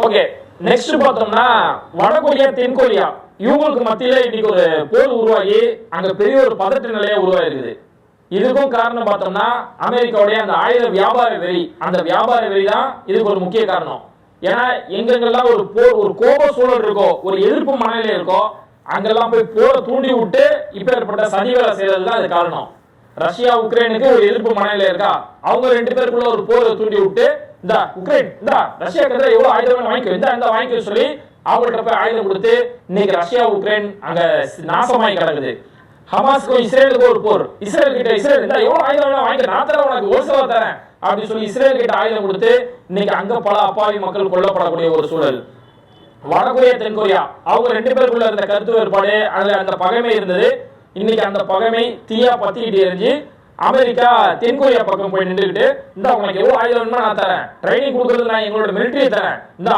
Okay, next பார்த்தோம்னா வடகொரியா தென்கொரியா இவங்களுக்கு மத்தியில இன்னைக்கு ஒரு போர் உருவாகி அங்க பெரிய ஒரு பதட்ட நிலையா உருவாயிருக்குது. இதுக்கும் காரணம் பார்த்தோம்னா அமெரிக்காவுடைய அந்த ஆயுத வியாபார வெறி, அந்த வியாபார வெறி தான் இதுக்கு ஒரு முக்கிய காரணம். ஏன்னா எங்கெங்கெல்லாம் ஒரு போர், ஒரு கோப சூழல் இருக்கோ, ஒரு எதிர்ப்பு மனநிலை இருக்கோ, அங்கெல்லாம் போய் போரை தூண்டி விட்டு இப்ப ஏற்பட்ட சதி வேலை செய்யறது தான் அது காரணம். ரஷ்யா உக்ரைனுக்கு ஒரு எதிர்ப்பு மனநிலை இருக்கா, அவங்க 2 பேருக்குள்ள ஒரு போரை தூண்டி விட்டு இந்த உக்ரைன் இந்த ரஷ்யாக்கு எதிராக எவ்வளவு ஆயுதம் வாங்கிக்கோ, இந்த வாங்கிக்க சொல்லி அவங்கள்ட்ட போய் ஆயுதம் கொடுத்து இன்னைக்கு ரஷ்யா உக்ரைன் அங்க நாசமாய் கிடக்குது. ஹமாஸ்க்கும் இஸ்ரேலுக்கு ஒரு போர், இஸ்ரேல் கிட்ட இஸ்ரேல் இந்த எவ்வளவு ஆயுதம் வாங்கி நான் தரேன் உனக்கு ஹோல்சேலா தரேன் அப்படின்னு சொல்லி இஸ்ரேல் கிட்ட ஆயுதம் கொடுத்து இன்னைக்கு அங்க பல அப்பாவி மக்கள் கொல்லப்படக்கூடிய ஒரு சூழல். வடகொரியா தென்கொரியா அவங்க 2 பேருக்குள்ள இருந்த கருத்து வேறுபாடு, அதுல அந்த பகைமை இருந்தது. இன்னைக்கு அந்த பகைமை தீயா பத்திக்கிட்டு எரிஞ்சு அமெரிக்கா தென்கொரியா பக்கம் போய் நின்றுக்கிட்டு இந்த உனக்கு எவ்வளவு ஆயுதம் வேணுமா நான் தரேன், ட்ரைனிங் கொடுக்கறது நான் எங்களோட மிலிட்டரி தரேன், இந்த